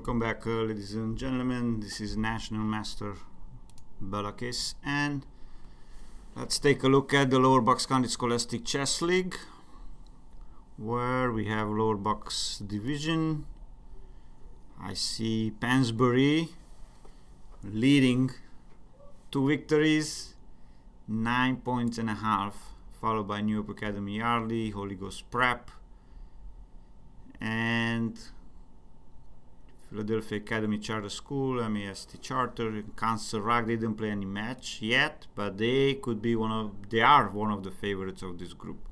Welcome back, ladies and gentlemen. This is National Master Lbcscl, and let's take a look at the Lbcscl Scholastic Chess League, where we have Lbcs division. I see Pansbury leading 2 victories, 9.5 points, followed by New Hope Academy Yardley, Holy Ghost Prep, and Philadelphia Academy Charter School, MAST Charter, Cancer Rock. They didn't play any match yet, but they could be they are one of the favorites of this group.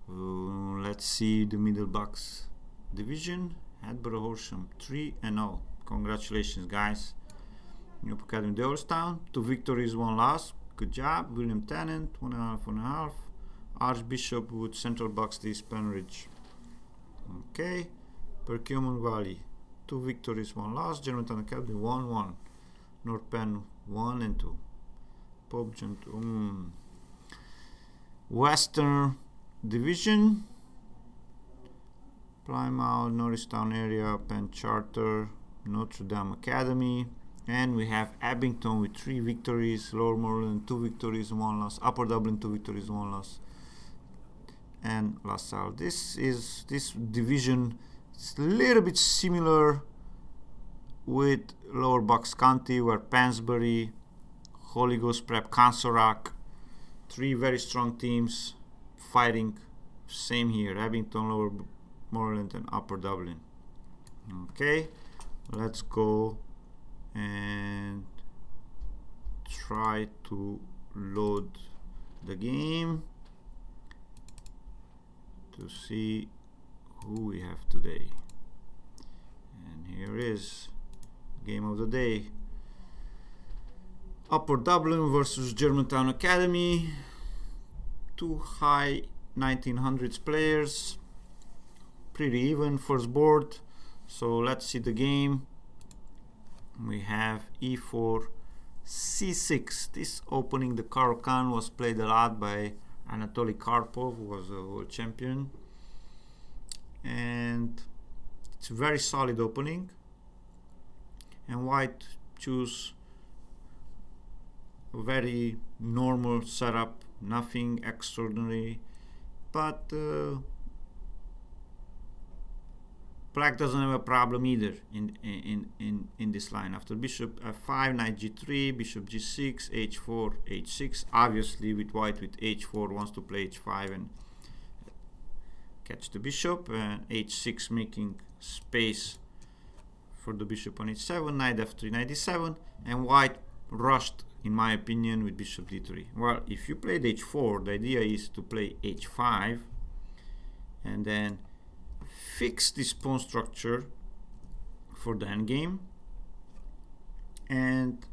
Let's see the middle box division. Hadborough Horsham 3-0. Congratulations, guys. New Hope Academy Doylestown, 2 victories, 1 loss. Good job. William Tennant, 1.5. Archbishop Wood, Central Buxley, Spenridge. Okay. Perkiomen Valley, 2 victories, 1 loss. Germantown Academy 1-1. North Penn 1 and 2. Pope John 2. Western Division. Plymouth, Norristown area, Penn Charter, Notre Dame Academy. And we have Abington with 3 victories, Lower Moreland 2 victories, 1 loss. Upper Dublin 2 victories, 1 loss. And LaSalle. This division is a little bit similar with Lower Bucks County, where Pansbury, Holy Ghost Prep, Cancer Rock, 3 very strong teams fighting. Same here, Abington, Lower Moreland, and Upper Dublin. Okay, let's go and try to load the game to see who we have today. And here is game of the day. Upper Dublin versus Germantown Academy. 2 high 1900s players. Pretty even first board. So let's see the game. We have e4, c6. This opening, the Caro-Kann, was played a lot by Anatoly Karpov, who was a world champion. And it's a very solid opening. And white choose a very normal setup, nothing extraordinary. But black doesn't have a problem either in this line. After bishop f5, knight g3, bishop g6, h4, h6. Obviously, with white with h4 wants to play h5 and catch the bishop, and h6 making space for the bishop on h7, knight f3, knight d7, and white rushed, in my opinion, with bishop d3. Well, if you played h4, the idea is to play h5 and then fix this pawn structure for the endgame, and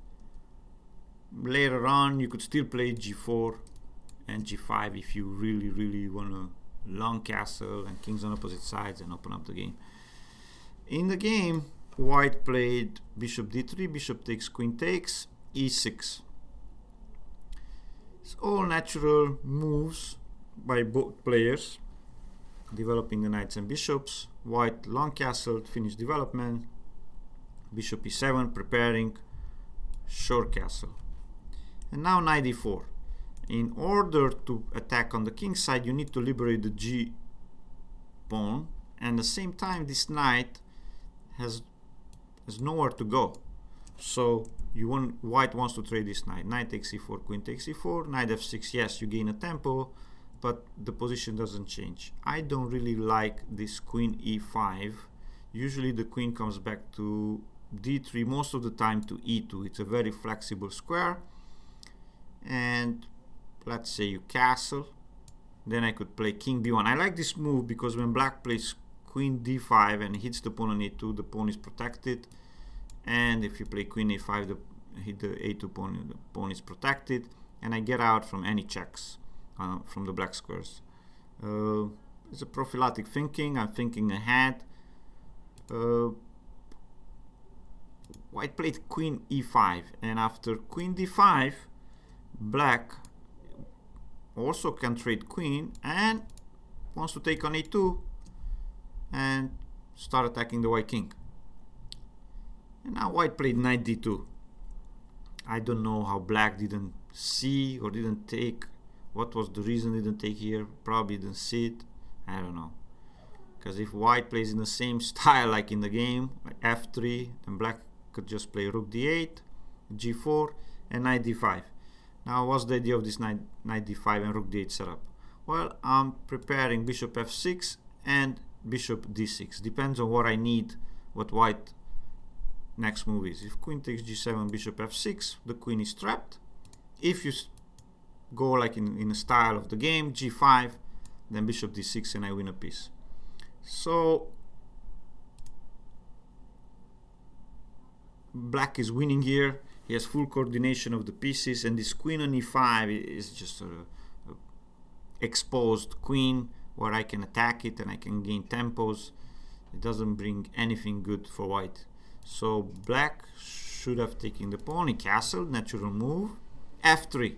later on you could still play g4 and g5 if you really want to long castle and kings on opposite sides and open up the game. In the game, white played bishop d3, bishop takes, queen takes, e6. It's all natural moves by both players, developing the knights and bishops. White long castle, finished development. Bishop e7, preparing short castle. And now knight e4. In order to attack on the king side, you need to liberate the g pawn, and at the same time this knight has nowhere to go. So white wants to trade this knight. Knight takes e4, queen takes e4, knight f6. Yes, you gain a tempo, but the position doesn't change. I don't really like this queen e5. Usually the queen comes back to d3, most of the time to e2. It's a very flexible square. And let's say you castle, then I could play king b1. I like this move because when black plays queen d5 and hits the pawn on a2, the pawn is protected. And if you play queen a5, hit the a2 pawn, the pawn is protected, and I get out from any checks from the black squares. It's a prophylactic thinking. I'm thinking ahead. White played queen e5, and after queen d5, black also can trade queen and wants to take on a2 and start attacking the white king. And now white played knight d2. I don't know how black didn't see or didn't take. What was the reason didn't take here? Probably didn't see it. I don't know. Because if white plays in the same style like in the game, like f3, then black could just play rook d8, g4, and knight d5. Now, what's the idea of this knight d5 and rook d8 setup? Well, I'm preparing bishop f6 and bishop d6. Depends on what I need, what white next move is. If queen takes g7, bishop f6, the queen is trapped. If you go like in the style of the game, g5, then bishop d6, and I win a piece. So black is winning here. He has full coordination of the pieces, and this queen on e5 is just a exposed queen where I can attack it and I can gain tempos. It doesn't bring anything good for white. So black should have taken the pawn. He castled, natural move. f3.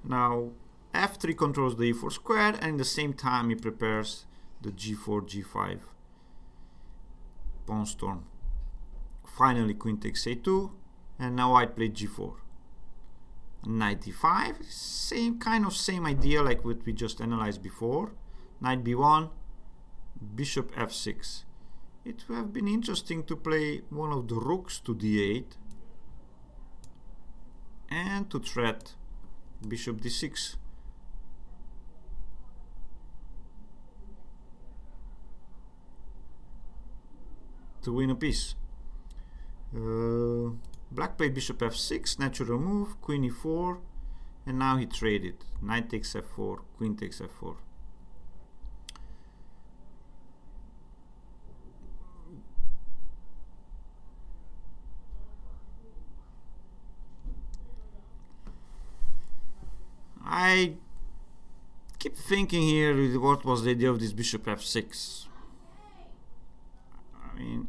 Now f3 controls the e4 square, and at the same time he prepares the g4, g5 pawn storm. Finally queen takes a2, and now white played g4. Knight d5, same idea like what we just analyzed before. Knight b1, bishop f6. It would have been interesting to play one of the rooks to d8 and to threat bishop d6. To win a piece. Black played bishop f6, natural move, queen e4, and now he traded. Knight takes f4, queen takes f4. I keep thinking here, what was the idea of this bishop f6? I mean,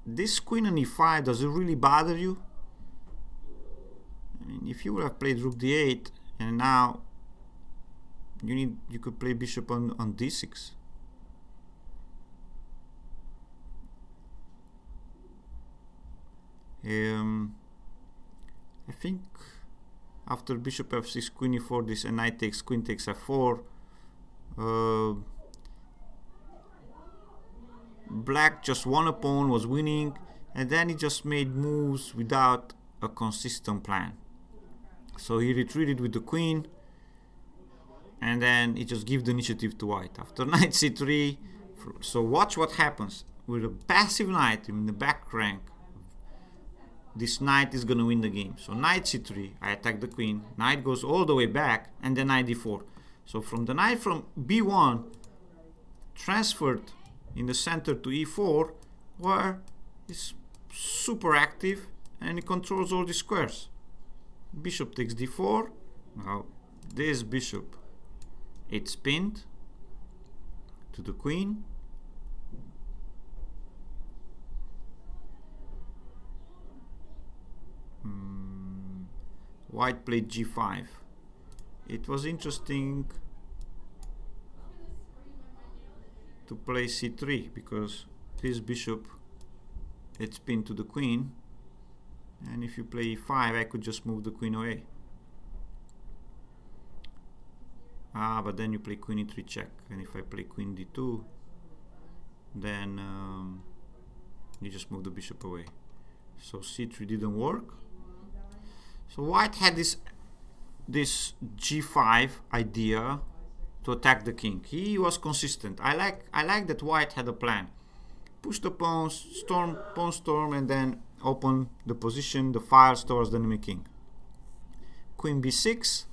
this queen on e5, does it really bother you? I mean, if you would have played rook d8 and now you could play bishop on d6. I think after bishop f6, queen e4, this and knight takes, queen takes f4. Black just won a pawn, was winning, and then he just made moves without a consistent plan. So he retreated with the queen, and then he just gave the initiative to white. After knight c3, so watch what happens. With a passive knight in the back rank, this knight is going to win the game. So knight c3, I attack the queen, knight goes all the way back, and then knight d4. So from the knight from b1 transferred in the center to e4, where it's super active and it controls all the squares. Bishop takes d4. Now this bishop, it's pinned to the queen. White played g5. It was interesting to play c3 because this bishop, it's pinned to the queen, and if you play e5, I could just move the queen away. But then you play queen e3 check, and if I play queen d2, then you just move the bishop away. So c3 didn't work. So white had this g5 idea to attack the king. He was consistent. I like that white had a plan. Push the pawns, pawn storm, and then open the position, the files towards the enemy king. Queen b6,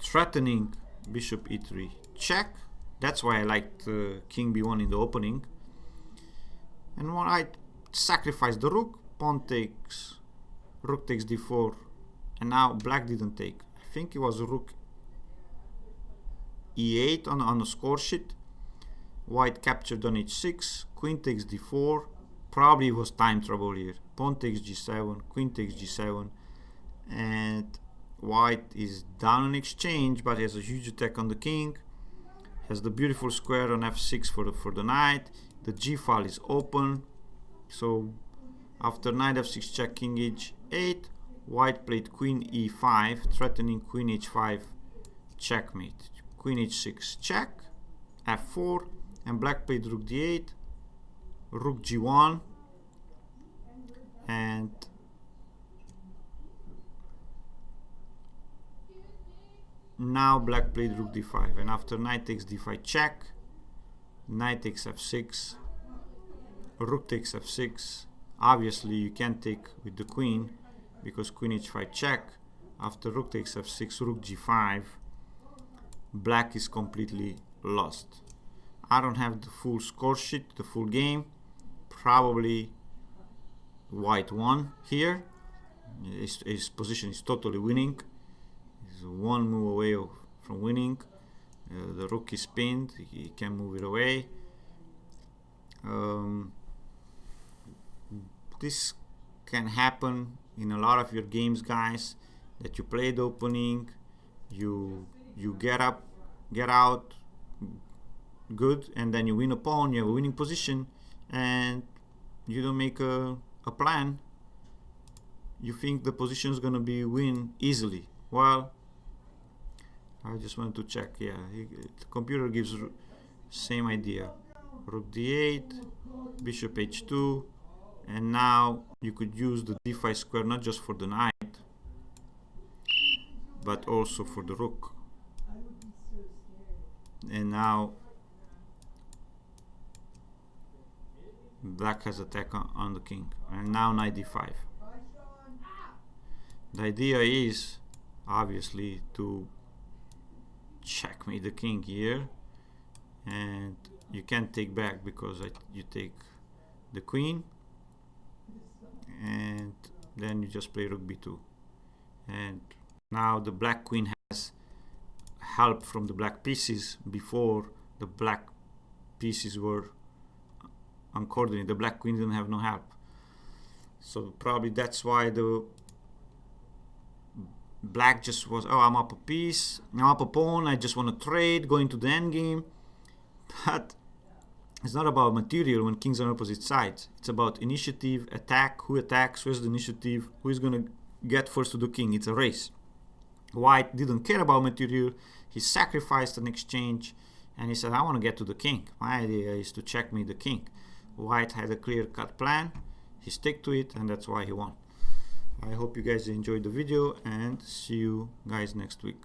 threatening bishop e3 check. That's why I liked king b1 in the opening. And when I sacrifice the rook, pawn takes, rook takes d4, and now black didn't take. I think it was rook e8 on the score sheet. White captured on h6, queen takes d4, probably was time trouble here. Pawn takes g7, queen takes g7, and white is down in exchange, but he has a huge attack on the king. Has the beautiful square on f6 for the knight. The g file is open, so After knight f6 check, king h8, white played queen e5, threatening queen h5 checkmate. Queen h6 check, f4, and black played rook d8, rook g1, and now black played rook d5, and after knight takes d5 check, knight takes f6, rook takes f6. Obviously you can't take with the queen because queen h5 check. After rook takes f6, rook g5, black is completely lost. I don't have the full score sheet, the full game. Probably white won here. His position is totally winning. He's one move away from winning. The rook is pinned, he can move it away. This can happen in a lot of your games, guys, that you play the opening, you get up, get out good, and then you win a pawn, you have a winning position, and you don't make a plan. You think the position is gonna be win easily. Well, I just wanted to check. Yeah, the computer gives same idea. Rook d8, bishop h2, and now you could use the d5 square not just for the knight, but also for the rook. And now black has attack on the king, and now knight d5. The idea is obviously to checkmate the king here, and you can't take back because you take the queen, and then you just play rook b2, and now the black queen has help from the black pieces. Before, the black pieces were uncoordinated, the black queen didn't have no help, so probably that's why the black just was, oh, I'm up a piece, I'm up a pawn, I just want to trade, go into the endgame. But it's not about material when kings are on opposite sides. It's about initiative, attack, who attacks, who has the initiative, who is going to get first to the king. It's a race. White didn't care about material, he sacrificed an exchange, and he said, I want to get to the king. My idea is to checkmate the king. White had a clear-cut plan, he stuck to it, and that's why he won. I hope you guys enjoyed the video, and see you guys next week.